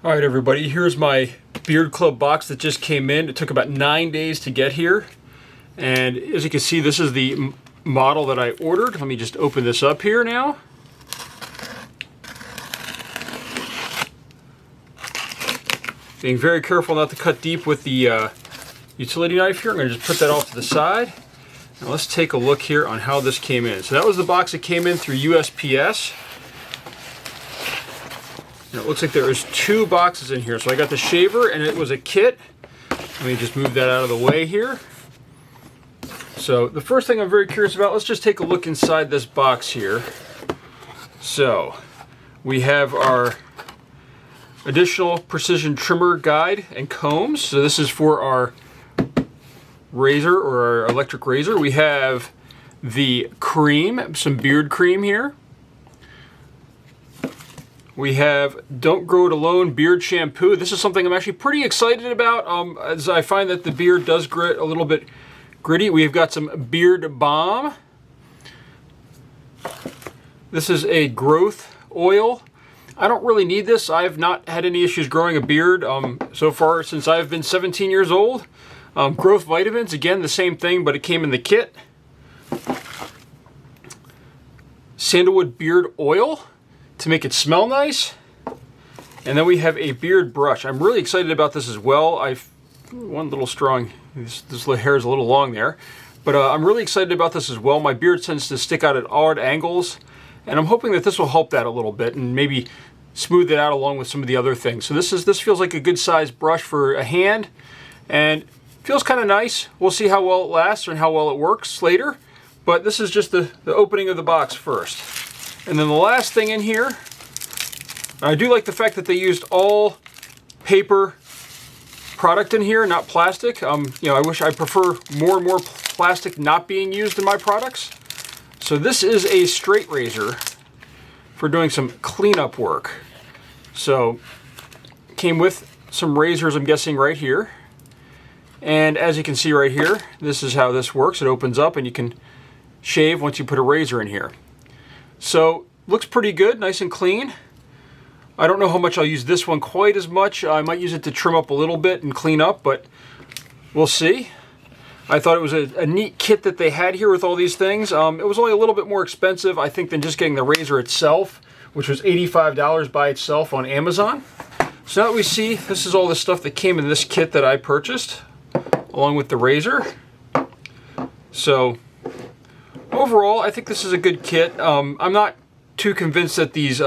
All right, everybody, here's my Beard Club box that just came in. It took about 9 days to get here. And as you can see, this is the model that I ordered. Let me just open this up here now. Being very careful not to cut deep with the utility knife here. I'm going to just put that off to the side. Now let's take a look here on how this came in. So that was the box that came in through USPS. And it looks like there is 2 boxes in here. So I got the shaver and it was a kit. Let me just move that out of the way here. So the first thing I'm very curious about, let's just take a look inside this box here. So we have our additional precision trimmer guide and combs. So this is for our razor or our electric razor. We have the cream, some beard cream here. We have Don't Grow It Alone beard shampoo. This is something I'm actually pretty excited about, as I find that the beard does get a little bit gritty. We've got some beard balm. This is a growth oil. I don't really need this. I've not had any issues growing a beard so far since I've been 17 years old. Growth vitamins, again, the same thing, but it came in the kit. Sandalwood beard oil to make it smell nice. And then we have a beard brush. I'm really excited about this as well. One little strong, this hair is a little long there, but I'm really excited about this as well. My beard tends to stick out at odd angles, and I'm hoping that this will help that a little bit and maybe smooth it out along with some of the other things. So this feels like a good size brush for a hand, and feels kind of nice. We'll see how well it lasts and how well it works later, but this is just the opening of the box first. And then the last thing in here, I do like the fact that they used all paper product in here, not plastic. I prefer more and more plastic not being used in my products. So this is a straight razor for doing some cleanup work. So came with some razors, I'm guessing, right here. And as you can see right here, this is how this works. It opens up and you can shave once you put a razor in here. So looks pretty good, nice and clean. I don't know how much I'll use this one quite as much. I might use it to trim up a little bit and clean up, but we'll see. I thought it was a neat kit that they had here with all these things. It was only a little bit more expensive, I think, than just getting the razor itself, which was $85 by itself on Amazon. So now that we see, this is all the stuff that came in this kit that I purchased, along with the razor. So overall, I think this is a good kit. I'm not too convinced that these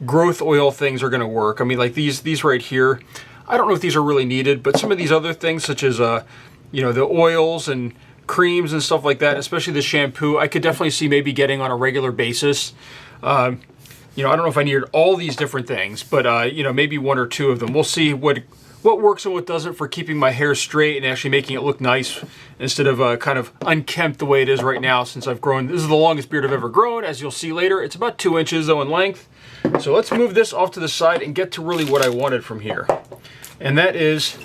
growth oil things are going to work. I mean, like these right here, I don't know if these are really needed, but some of these other things, such as the oils and creams and stuff like that, especially the shampoo, I could definitely see maybe getting on a regular basis. I don't know if I needed all these different things, but maybe 1 or 2 of them. We'll see what works and what doesn't for keeping my hair straight and actually making it look nice instead of kind of unkempt the way it is right now since I've grown. This is the longest beard I've ever grown, as you'll see later. It's about 2 inches though in length. So let's move this off to the side and get to really what I wanted from here. And that is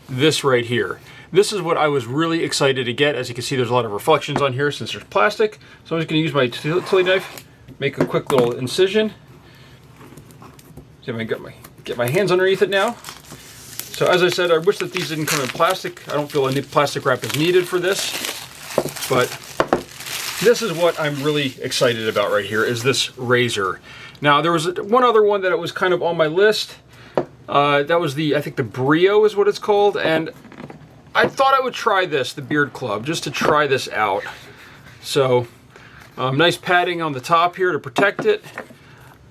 this right here. This is what I was really excited to get. As you can see, there's a lot of reflections on here since there's plastic. So I'm just gonna use my utility knife, make a quick little incision. See if I can get my hands underneath it now. So as I said, I wish that these didn't come in plastic. I don't feel any plastic wrap is needed for this, but this is what I'm really excited about right here, is this razor. Now there was one other one that was kind of on my list. That was I think the Brio is what it's called, and I thought I would try this, the Beard Club, just to try this out. So nice padding on the top here to protect it,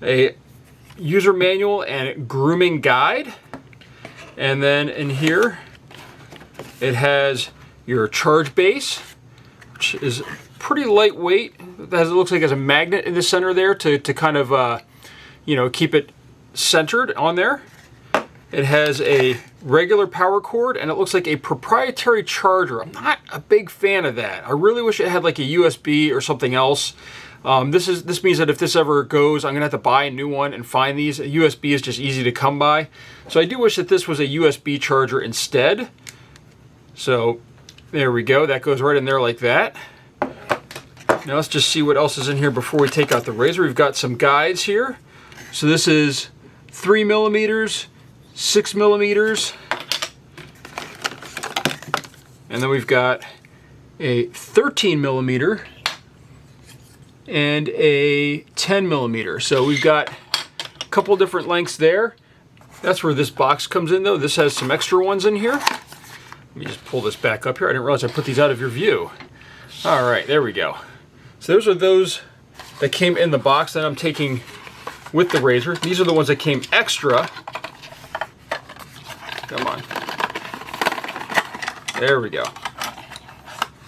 a user manual and grooming guide. And then in here, it has your charge base, which is pretty lightweight. It looks like it has a magnet in the center there to kind of, keep it centered on there. It has a regular power cord, and it looks like a proprietary charger. I'm not a big fan of that. I really wish it had like a USB or something else. This means that if this ever goes, I'm gonna have to buy a new one and find these. A USB is just easy to come by. So I do wish that this was a USB charger instead. So there we go, that goes right in there like that. Now let's just see what else is in here before we take out the razor. We've got some guides here. So this is 3 millimeters, 6 millimeters. And then we've got a 13 millimeter and a 10 millimeter. So we've got a couple different lengths there. That's where this box comes in though. This has some extra ones in here. Let me just pull this back up here. I didn't realize I put these out of your view. All right, there we go. So those are those that came in the box that I'm taking with the razor. These are the ones that came extra. Come on. There we go.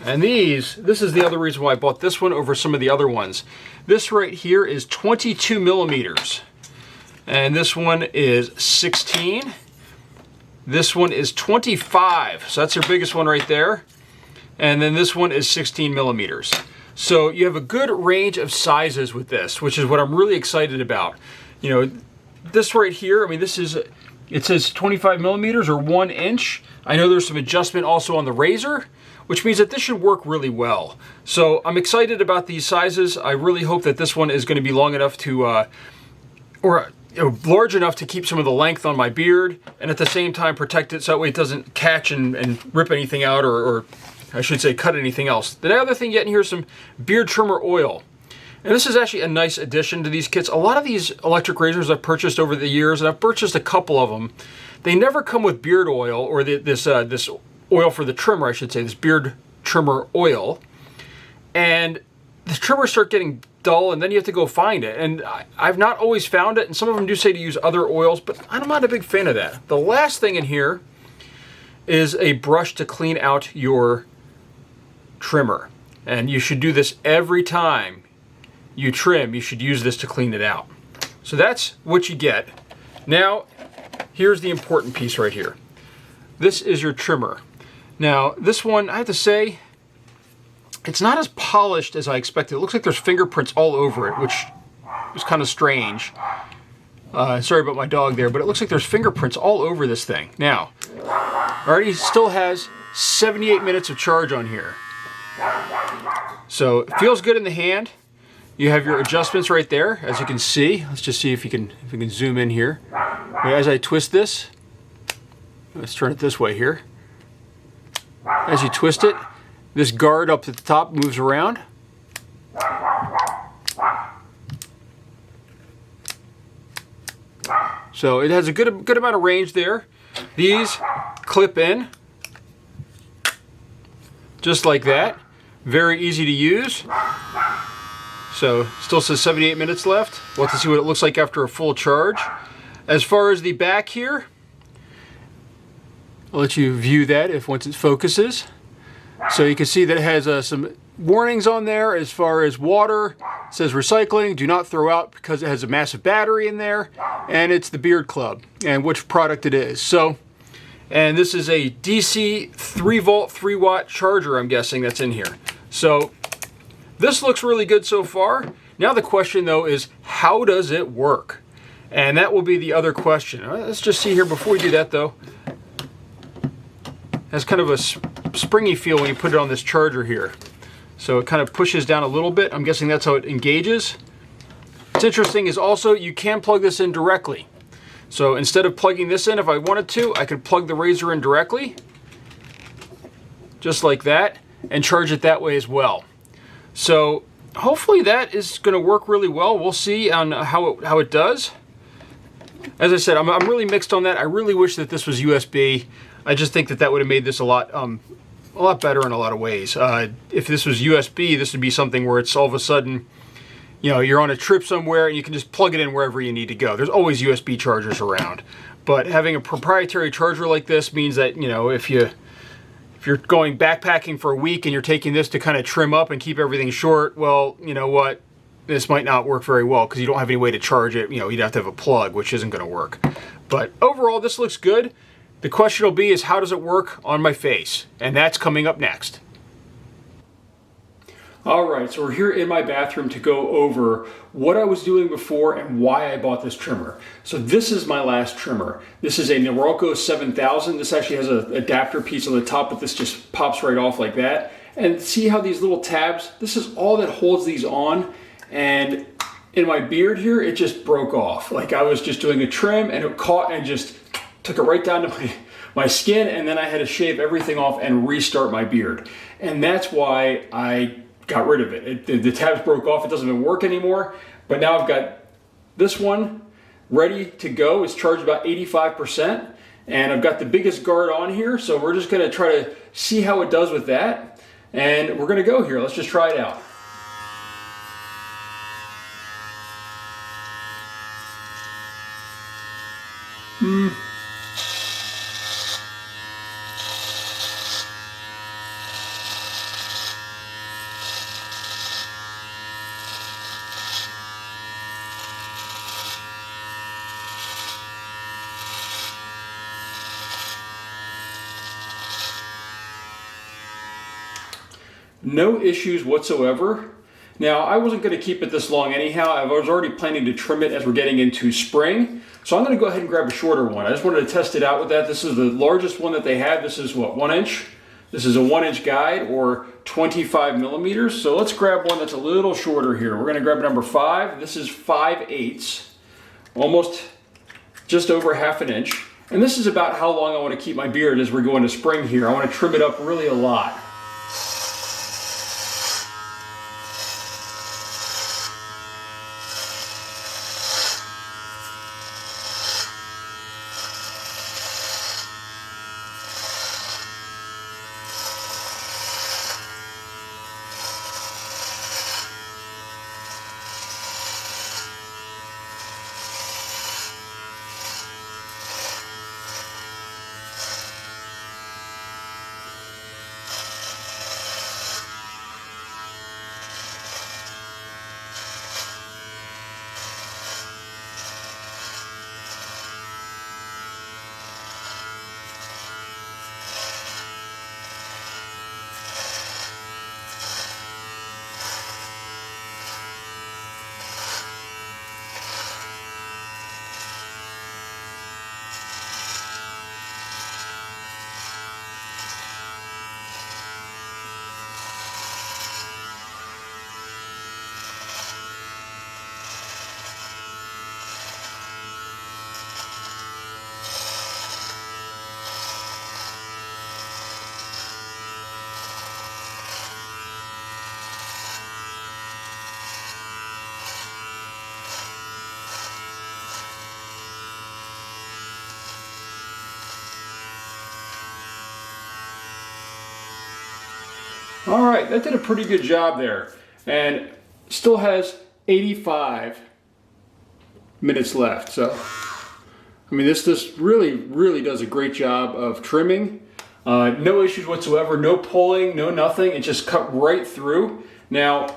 And this is the other reason why I bought this one over some of the other ones. This right here is 22 millimeters. And this one is 16. This one is 25. So that's your biggest one right there. And then this one is 16 millimeters. So you have a good range of sizes with this, which is what I'm really excited about. You know, this right here, I mean, this is, it says 25 millimeters or 1 inch. I know there's some adjustment also on the razor, which means that this should work really well. So I'm excited about these sizes. I really hope that this one is going to be long enough to, large enough to keep some of the length on my beard, and at the same time protect it so that way it doesn't catch and rip anything out, or I should say cut anything else. The other thing you get in here is some beard trimmer oil. And this is actually a nice addition to these kits. A lot of these electric razors I've purchased over the years, and I've purchased a couple of them, they never come with beard oil, or this oil for the trimmer, I should say, this beard trimmer oil. And the trimmers start getting dull, and then you have to go find it. And I've not always found it, and some of them do say to use other oils, but I'm not a big fan of that. The last thing in here is a brush to clean out your trimmer. And you should do this every time you trim. You should use this to clean it out. So that's what you get. Now, here's the important piece right here. This is your trimmer. Now, this one, I have to say, it's not as polished as I expected. It looks like there's fingerprints all over it, which is kind of strange. Sorry about my dog there, but it looks like there's fingerprints all over this thing. Now, already still has 78 minutes of charge on here. So it feels good in the hand. You have your adjustments right there, as you can see. Let's just see if we can zoom in here. As I twist this, let's turn it this way here. As you twist it, this guard up at the top moves around. So it has a good amount of range there. These clip in, just like that. Very easy to use. So still says 78 minutes left. We'll have to see what it looks like after a full charge. As far as the back here, I'll let you view that once it focuses. So you can see that it has some warnings on there as far as water. It says recycling, do not throw out, because it has a massive battery in there, and it's the Beard Club and which product it is. So, and this is a DC 3 volt 3 watt charger, I'm guessing, that's in here. So this looks really good so far. Now the question though is, how does it work? And that will be the other question. Let's just see here before we do that though. It has kind of a springy feel when you put it on this charger here. So it kind of pushes down a little bit. I'm guessing that's how it engages. What's interesting is also you can plug this in directly. So instead of plugging this in, if I wanted to, I could plug the razor in directly, just like that, and charge it that way as well. So hopefully that is going to work really well. We'll see on how it does. As I said, I'm really mixed on that. I really wish that this was USB. I just think that would have made this a lot better in a lot of ways. If this was USB, this would be something where it's all of a sudden, you know, you're on a trip somewhere and you can just plug it in wherever you need to go. There's always USB chargers around. But having a proprietary charger like this means that, you know, if you're going backpacking for a week and you're taking this to kind of trim up and keep everything short, well, you know what? This might not work very well because you don't have any way to charge it. You know, you'd have to have a plug, which isn't going to work. But overall, this looks good. The question will be is, how does it work on my face? And that's coming up next. All right, so we're here in my bathroom to go over what I was doing before and why I bought this trimmer. So this is my last trimmer. This is a Norelco 7000. This actually has an adapter piece on the top, but this just pops right off like that. And see how these little tabs, this is all that holds these on. And in my beard here, it just broke off. Like I was just doing a trim and it caught and just took it right down to my skin, and then I had to shave everything off and restart my beard. And that's why I got rid of it. The tabs broke off, it doesn't even work anymore. But now I've got this one ready to go. It's charged about 85%. And I've got the biggest guard on here, so we're just gonna try to see how it does with that. And we're gonna go here, let's just try it out. No issues whatsoever. Now, I wasn't going to keep it this long anyhow. I was already planning to trim it as we're getting into spring. So I'm going to go ahead and grab a shorter one. I just wanted to test it out with that. This is the largest one that they have. This is what, 1 inch? This is a 1-inch guide, or 25 millimeters. So let's grab one that's a little shorter here. We're going to grab number 5. This is 5/8, almost just over ½ an inch. And this is about how long I want to keep my beard as we're going to spring here. I want to trim it up really a lot. All right, that did a pretty good job there, and still has 85 minutes left. So, I mean, this really does a great job of trimming. No issues whatsoever, no pulling, no nothing. It just cut right through. Now,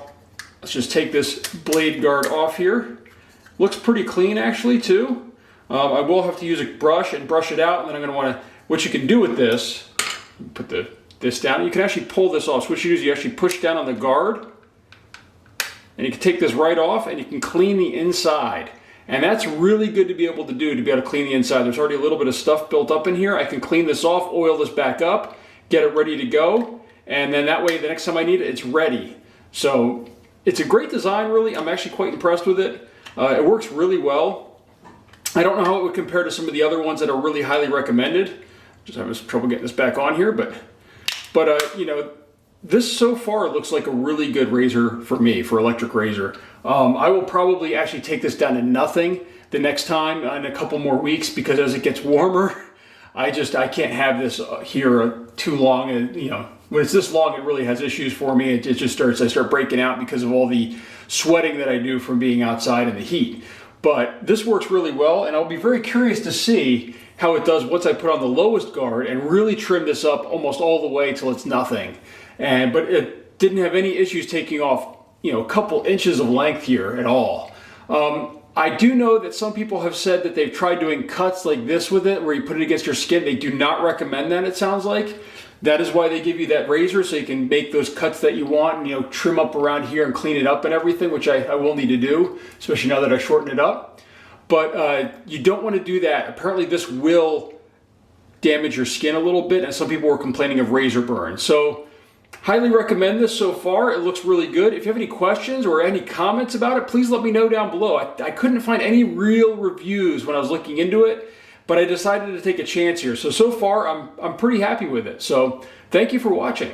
let's just take this blade guard off here. Looks pretty clean actually too. I will have to use a brush and brush it out, and then I'm going to want to, what you can do with this, put this down. You can actually pull this off. So what you do is you actually push down on the guard, and you can take this right off, and you can clean the inside. And that's really good to be able to do, to be able to clean the inside. There's already a little bit of stuff built up in here. I can clean this off, oil this back up, get it ready to go, and then that way the next time I need it, it's ready. So it's a great design, really. I'm actually quite impressed with it. It works really well. I don't know how it would compare to some of the other ones that are really highly recommended. Just having some trouble getting this back on here, but you know, this so far looks like a really good razor for me, for electric razor. I will probably actually take this down to nothing the next time in a couple more weeks, because as it gets warmer, I can't have this here too long. And you know, when it's this long, it really has issues for me. It just I start breaking out because of all the sweating that I do from being outside in the heat. But this works really well, and I'll be very curious to see how it does once I put on the lowest guard and really trim this up almost all the way till it's nothing. But it didn't have any issues taking off, you know, a couple inches of length here at all. I do know that some people have said that they've tried doing cuts like this with it, where you put it against your skin. They do not recommend that, it sounds like. That is why they give you that razor, so you can make those cuts that you want and, you know, trim up around here and clean it up and everything, which I will need to do, especially now that I shorten it up. But you don't want to do that. Apparently this will damage your skin a little bit, and some people were complaining of razor burn. So highly recommend this so far. It looks really good. If you have any questions or any comments about it, please let me know down below. I couldn't find any real reviews when I was looking into it, but I decided to take a chance here. So far I'm pretty happy with it. So thank you for watching.